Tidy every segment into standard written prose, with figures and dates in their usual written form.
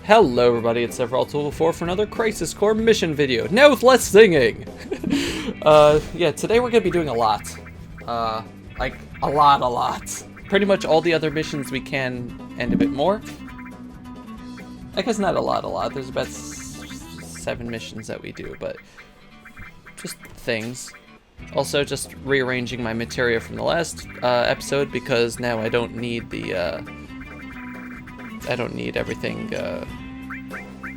Hello everybody, it's Several204 for another Crisis Core mission video. Now with less singing! Yeah, today we're gonna be doing a lot. Like, a lot. Pretty much all the other missions we can, and a bit more. I guess not a lot. There's about 7 missions that we do, but just things. Also, just rearranging my materia from the last episode, because now I don't need the, I don't need everything,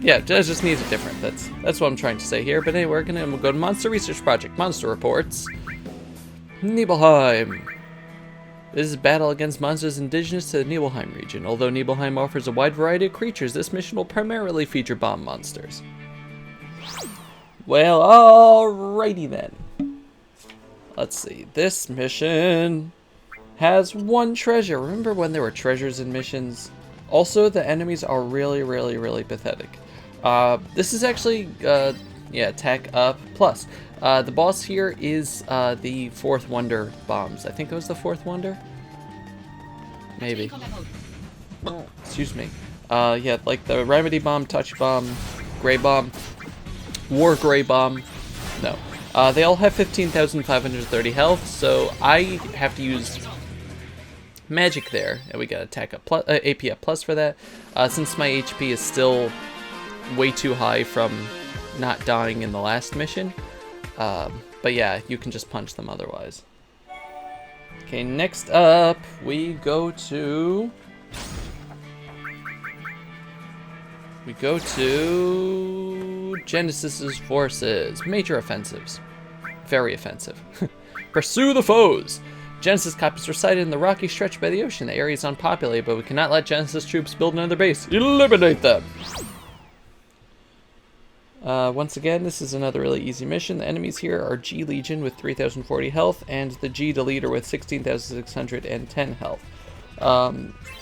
yeah, I just need it different. That's what I'm trying to say here. But anyway, we're gonna go to Monster Research Project. Monster Reports. Nibelheim. This is a battle against monsters indigenous to the Nibelheim region. Although Nibelheim offers a wide variety of creatures, this mission will primarily feature bomb monsters. Well, alrighty then. Let's see. This mission has 1 treasure. Remember when there were treasures in missions? Also, the enemies are really pathetic. This is actually, yeah, Tech Up Plus. The boss here is the 4th Wonder bombs. I think it was the 4th Wonder? Maybe. Oh, excuse me. Yeah, like the Remedy Bomb, Touch Bomb, Grey Bomb, War Grey Bomb. No. They all have 15,530 health, so I have to use magic there, and we got attack up plus, AP up plus for that. Since my HP is still way too high from not dying in the last mission. But yeah, you can just punch them otherwise. Okay, next up we go to Genesis's forces. Major offensives. Very offensive. Pursue the foes! Genesis copies were sighted in the rocky stretch by the ocean. The area is unpopulated, but we cannot let Genesis troops build another base. Eliminate them! Once again, this is another really easy mission. The enemies here are G Legion with 3,040 health, and the G Deleter with 16,610 health.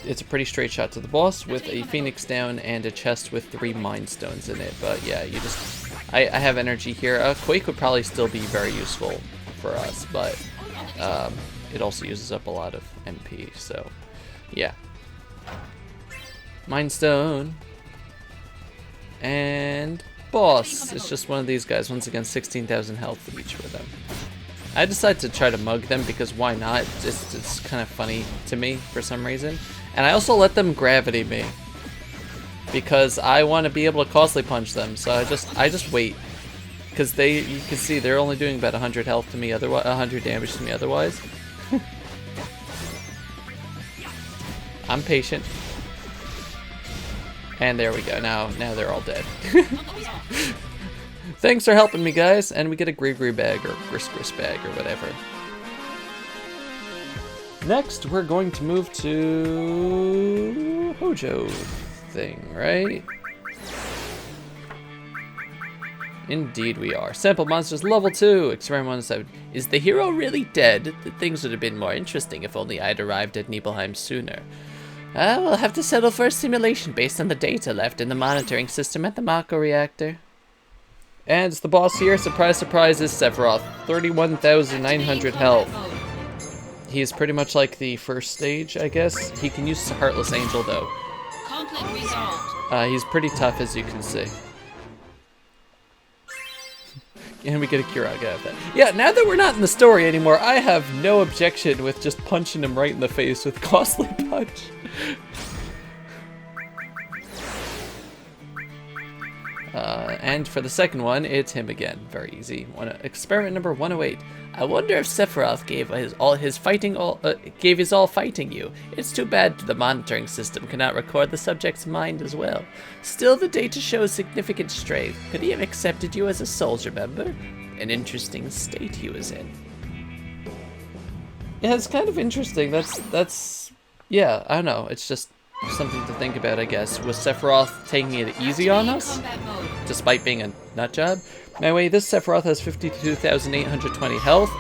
It's a pretty straight shot to the boss, with a Phoenix down and a chest with 3 Mind Stones in it. But yeah, you just... I have energy here. Quake would probably still be very useful for us, but... it also uses up a lot of MP, so yeah. Mind Stone. And boss. It's just one of these guys. Once again, 16,000 health each for them. I decided to try to mug them because why not? It's kind of funny to me for some reason. And I also let them gravity me because I want to be able to costly punch them. So I just wait. Because you can see they're only doing about 100 health to me, otherwise 100 damage to me otherwise. I'm patient. And there we go. Now they're all dead. Thanks for helping me, guys. And we get a Gree bag or Gris bag or whatever. Next, we're going to move to Hojo thing, right? Indeed we are. Sample monsters level 2. Experiment 107. Is the hero really dead? The things would have been more interesting if only I'd arrived at Nibelheim sooner. We'll have to settle for a simulation based on the data left in the monitoring system at the Mako reactor. And the boss here, surprise surprise, is Sephiroth. 31,900 health. He's pretty much like the first stage, I guess. He can use Heartless Angel though. He's pretty tough, as you can see. And we get a Kurag out of that. Yeah, now that we're not in the story anymore, I have no objection with just punching him right in the face with Costly Punch. And for the second one, it's him again. Very easy. Experiment number 108. I wonder if Sephiroth gave his all fighting you. It's too bad the monitoring system cannot record the subject's mind as well. Still, the data shows significant strength. Could he have accepted you as a soldier member? An interesting state he was in. Yeah, it's kind of interesting. That's yeah, I don't know. It's just something to think about, I guess. Was Sephiroth taking it easy on us? Despite being a nutjob? Anyway, this Sephiroth has 52,820 health.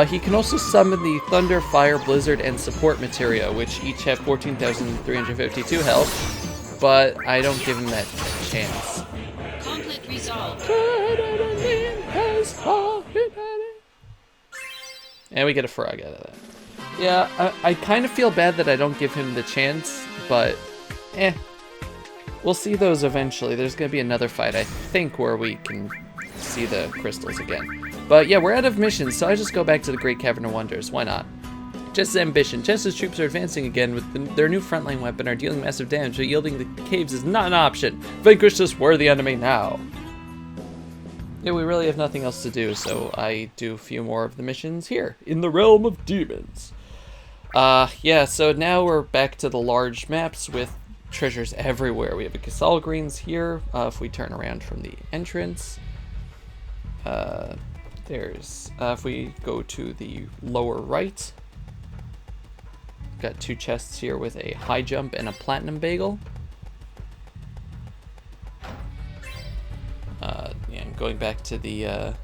He can also summon the Thunder, Fire, Blizzard, and Support materia, which each have 14,352 health. But I don't give him that chance. Conflict resolved. And we get a frog out of that. Yeah, I kind of feel bad that I don't give him the chance, but we'll see those eventually. There's going to be another fight, I think, where we can see the crystals again. But yeah, we're out of missions, so I just go back to the Great Cavern of Wonders. Why not? Just ambition. Just as troops are advancing again with their new frontline weapon are dealing massive damage, but yielding the caves is not an option. Vanquish this worthy enemy now. Yeah, we really have nothing else to do, so I do a few more of the missions here, in the realm of demons. Yeah, so now we're back to the large maps with treasures everywhere. We have a Casal Greens here, if we turn around from the entrance. If we go to the lower right, got 2 chests here with a high jump and a platinum bagel. Yeah, going back to the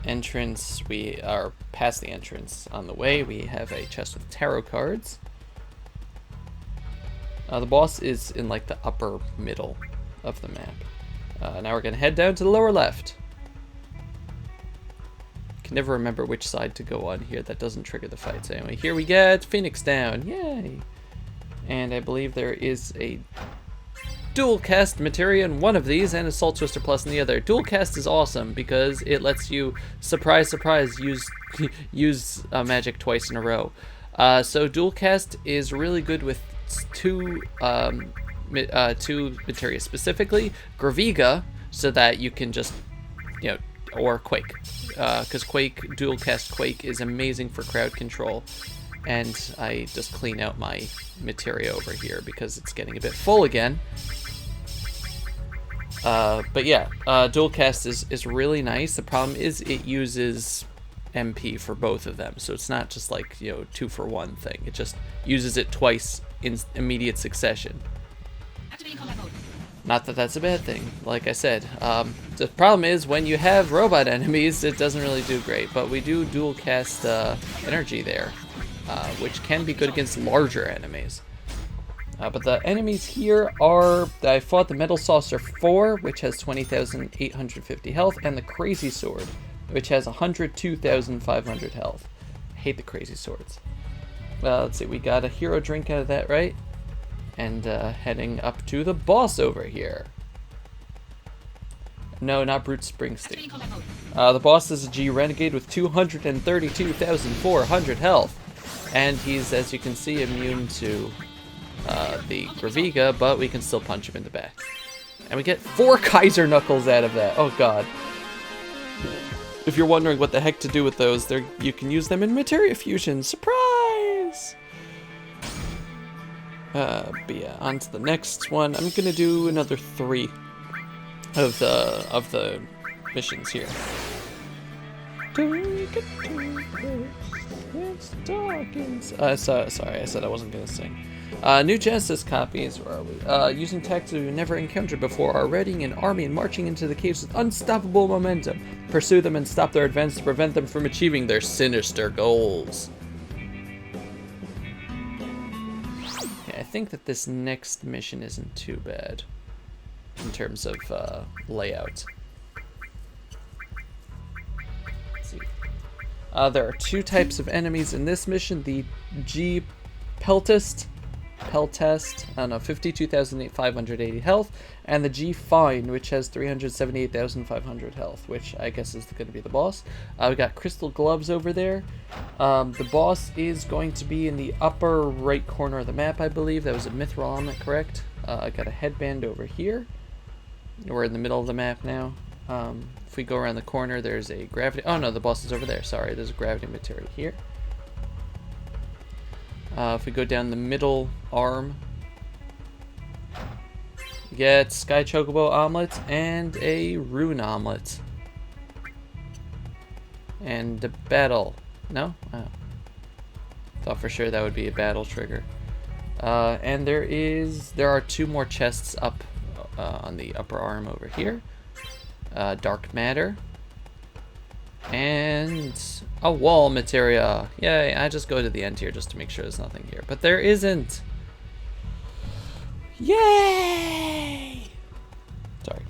entrance, we are past the entrance on the way. We have a chest with tarot cards. The boss is in like the upper middle of the map. Now we're gonna head down to the lower left. Can never remember which side to go on here. That doesn't trigger the fights. Anyway, here we get Phoenix down. Yay! And I believe there is a dual cast materia in one of these and a Soul Twister Plus in the other. Dual cast is awesome because it lets you, surprise, surprise, use magic twice in a row. So dual cast is really good with two materia, specifically Graviga, so that you can just, or Quake, because dual cast Quake is amazing for crowd control. And I just clean out my materia over here because it's getting a bit full again. But yeah, dual cast is really nice. The problem is it uses MP for both of them, so it's not just like 2-for-1 thing. It just uses it twice in immediate succession. Not that that's a bad thing, like I said. The problem is when you have robot enemies, it doesn't really do great. But we do dual cast energy there, which can be good against larger enemies. But the enemies here are, I fought the Metal Saucer 4, which has 20,850 health, and the Crazy Sword, which has 102,500 health. I hate the Crazy Swords. Well, let's see, we got a hero drink out of that, right? And heading up to the boss over here. No, not Brute Springsteen. The boss is a G Renegade with 232,400 health. And he's, as you can see, immune to the Graviga, but we can still punch him in the back. And we get 4 Kaiser Knuckles out of that. Oh god. If you're wondering what the heck to do with those, you can use them in Materia Fusion. Surprise! But yeah, on to the next one. I'm gonna do another 3 of the missions here. Sorry, I said I wasn't gonna sing. New Genesis copies, where are we? Using tactics we've never encountered before, are readying an army and marching into the caves with unstoppable momentum. Pursue them and stop their advance to prevent them from achieving their sinister goals. Okay, I think that this next mission isn't too bad in terms of layout. Let's see. There are 2 types of enemies in this mission. The G Peltest, I don't know, 52,580 health, and the G Fine, which has 378,500 health, which I guess is going to be the boss. We got Crystal Gloves over there. The boss is going to be in the upper right corner of the map, I believe. That was a Mithril helmet, correct? I got a headband over here. We're in the middle of the map now. If we go around the corner, there's a gravity. Oh no, the boss is over there. Sorry, there's a gravity materia here. If we go down the middle arm, we get Sky Chocobo Omelette and a Rune Omelette. And the battle. No? Oh. Thought for sure that would be a battle trigger. And there are 2 more chests up on the upper arm over here. Dark Matter. And a wall materia. Yay, I just go to the end here just to make sure there's nothing here. But there isn't. Yay! Sorry.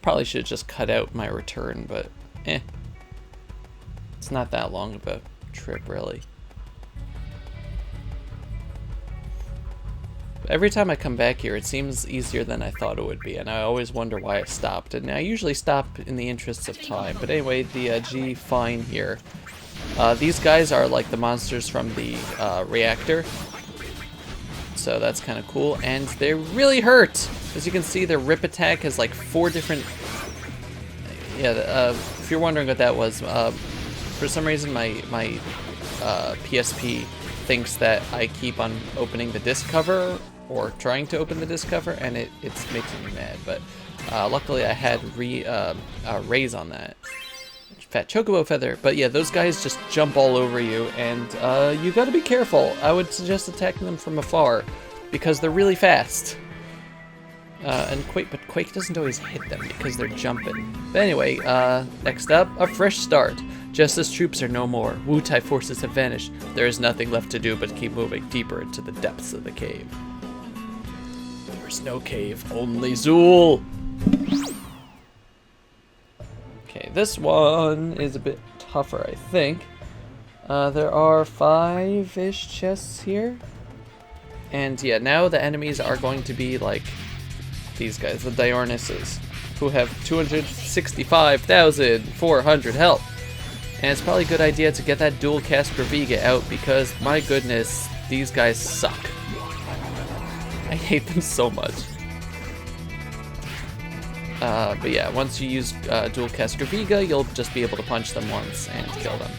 Probably should have just cut out my return, but it's not that long of a trip, really. Every time I come back here, it seems easier than I thought it would be, and I always wonder why I stopped. And I usually stop in the interests of time. But anyway, the G Fine here. These guys are like the monsters from the reactor. So that's kind of cool. And they really hurt! As you can see, their rip attack has like 4 different... Yeah, if you're wondering what that was, for some reason my PSP thinks that I keep on opening the disc cover, or trying to open the disc cover, and it's making me mad. But luckily I had raise on that. Fat chocobo feather. But yeah, those guys just jump all over you, and you gotta be careful. I would suggest attacking them from afar, because they're really fast. And Quake doesn't always hit them because they're jumping. But anyway, next up, a fresh start. Just as troops are no more, Wu-Tai forces have vanished. There is nothing left to do but keep moving deeper into the depths of the cave. There's no cave, only Zool! Okay, this one is a bit tougher, I think. There are 5-ish chests here. And yeah, now the enemies are going to be like these guys, the Diornises, who have 265,400 health. And it's probably a good idea to get that dual cast Graviga out, because my goodness, these guys suck. I hate them so much. But yeah, once you use dual cast Graviga, you'll just be able to punch them once and kill them,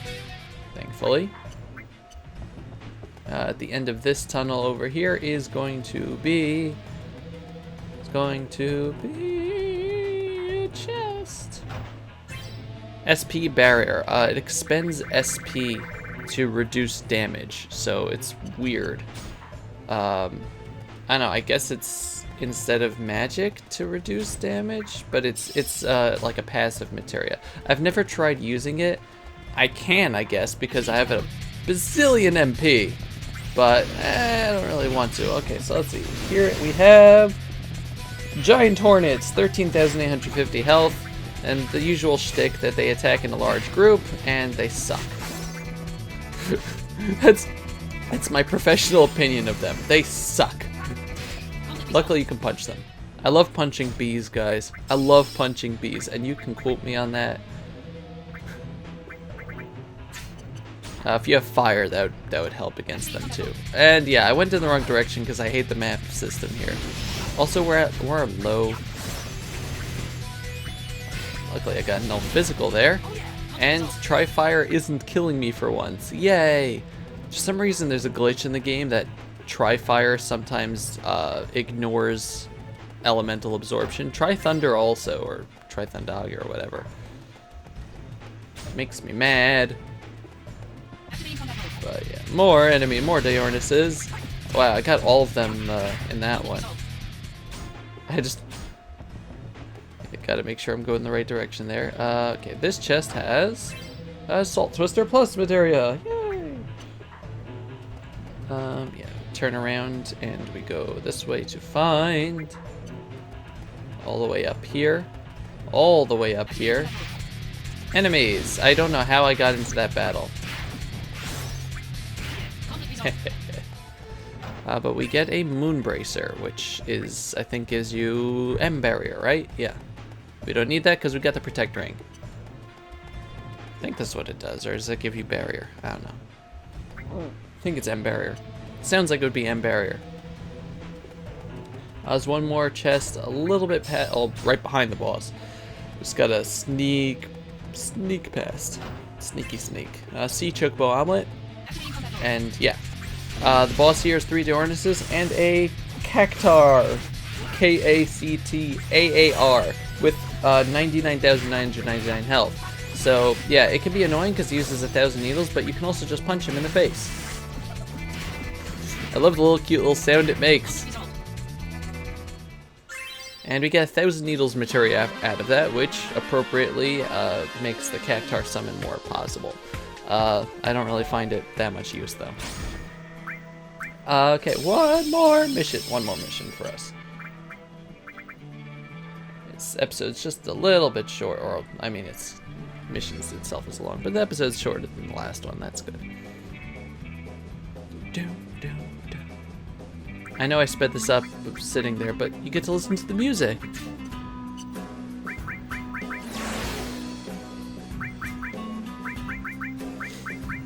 thankfully. At the end of this tunnel over here is going to be... a chest. SP barrier. It expends SP to reduce damage, so it's weird. I don't know, I guess it's instead of magic to reduce damage, but it's like a passive materia. I've never tried using it. I can, I guess, because I have a bazillion MP, but I don't really want to. Okay, so let's see. Here we have Giant Hornets, 13,850 health, and the usual shtick that they attack in a large group, and they suck. That's my professional opinion of them. They suck. Luckily you can punch them. I love punching bees, guys. I love punching bees, and you can quote me on that. If you have fire, that would help against them too. And yeah, I went in the wrong direction because I hate the map system here. Also, we're low. Luckily I got no physical there. And Tri-Fire isn't killing me for once. Yay! For some reason there's a glitch in the game that Tri-Fire sometimes ignores elemental absorption. Tri-Thunder also, or Tri-Thundaga or whatever. Makes me mad. But yeah, more Diornises. Wow, I got all of them in that one. I gotta make sure I'm going the right direction there. Okay, this chest has Salt Twister Plus materia. Yay! Yeah, turn around and we go this way to find all the way up here. All the way up here. Enemies! I don't know how I got into that battle. But we get a Moonbracer, which is, I think, gives you M barrier, right? Yeah. We don't need that because we got the Protect Ring. I think that's what it does, or does it give you barrier? I don't know. I think it's M barrier. Sounds like it would be M barrier. There's one more chest, a little bit right behind the boss. Just gotta sneak past. Sneaky sneak. See Chocobo Omelet, and yeah. The boss here is 3 Diornises and a Cactar, K-A-C-T-A-A-R, with 99,999 health. So yeah, it can be annoying because he uses 1,000 needles, but you can also just punch him in the face. I love the little cute little sound it makes. And we get 1,000 needles materia out of that, which appropriately makes the Cactar summon more possible. I don't really find it that much use though. Okay, one more mission for us. This episode's just a little bit short, or I mean, it's missions itself is long, but the episode's shorter than the last one. That's good. I know I sped this up sitting there, but you get to listen to the music.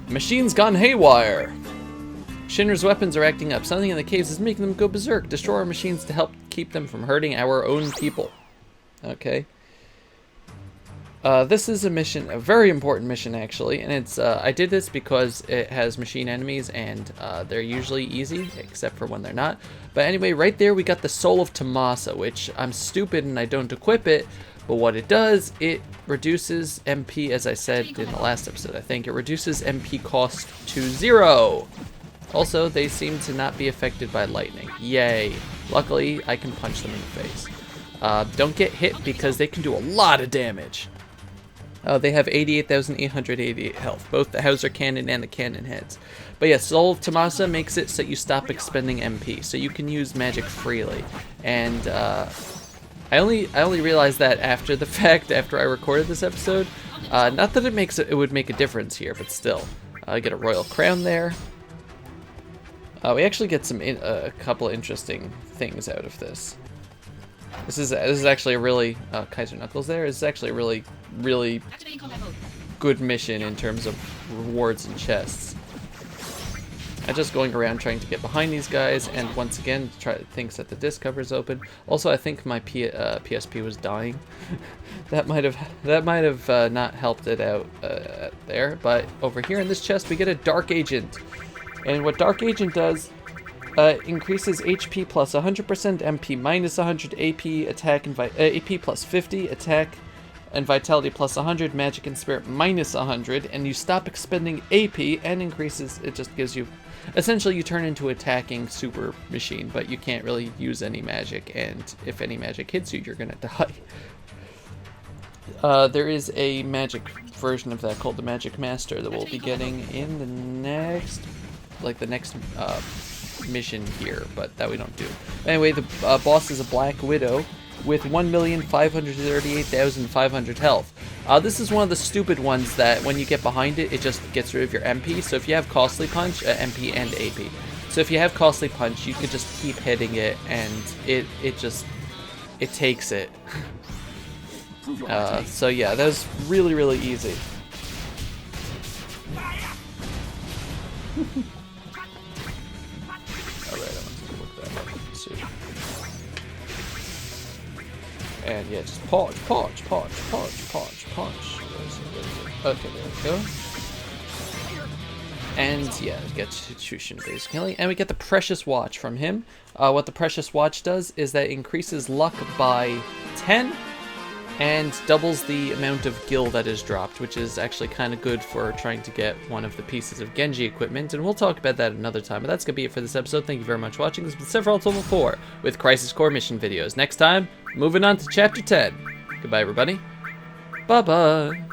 Machine's gone haywire. Shinra's weapons are acting up. Something in the caves is making them go berserk. Destroy our machines to help keep them from hurting our own people. Okay. This is a mission, a very important mission actually, and it's I did this because it has machine enemies and they're usually easy, except for when they're not. But anyway, right there we got the Soul of Tomasa, which I'm stupid and I don't equip it, but what it does, it reduces MP, as I said in the last episode, I think. It reduces MP cost to 0. Also, they seem to not be affected by lightning. Yay. Luckily, I can punch them in the face. Don't get hit because they can do a lot of damage. They have 88,888 health, both the Hauser cannon and the cannon heads. But yeah, Soul of Tomasa makes it so you stop expending MP, so you can use magic freely. And I only realized that after the fact, after I recorded this episode. Not that it would make a difference here, but still. I get a royal crown there. We actually get a couple interesting things out of this. This is actually a really Kaiser Knuckles there. This is actually a really good mission in terms of rewards and chests. I'm just going around trying to get behind these guys, and once again thinks that the disc cover is open. Also, I think my PSP was dying. that might have not helped it out there. But over here in this chest, we get a Dark Agent, and what Dark Agent does. Increases HP plus 100%, MP minus 100, AP attack and AP plus 50, attack and vitality plus 100, magic and spirit minus 100, and you stop expending AP and increases. It just gives you, essentially, you turn into attacking super machine, but you can't really use any magic, and if any magic hits you, you're gonna die. There is a magic version of that called the Magic Master that we'll be getting in the next, mission here, but that we don't do. Anyway, the boss is a Black Widow with 1,538,500 health. This is one of the stupid ones that when you get behind it, it just gets rid of your MP. So if you have Costly Punch, MP and AP. So if you have Costly Punch, you could just keep hitting it, and it takes it. So yeah, that was really easy. And yeah, just punch. Okay, there we go. And yeah, get Shushin basically. And we get the Precious Watch from him. What the Precious Watch does is that it increases luck by 10 and doubles the amount of gil that is dropped, which is actually kind of good for trying to get one of the pieces of Genji equipment, and we'll talk about that another time. But that's going to be it for this episode. Thank you very much for watching. This has been Sephiroth Level 4 with Crisis Core mission videos. Next time, moving on to Chapter 10. Goodbye, everybody. Bye-bye.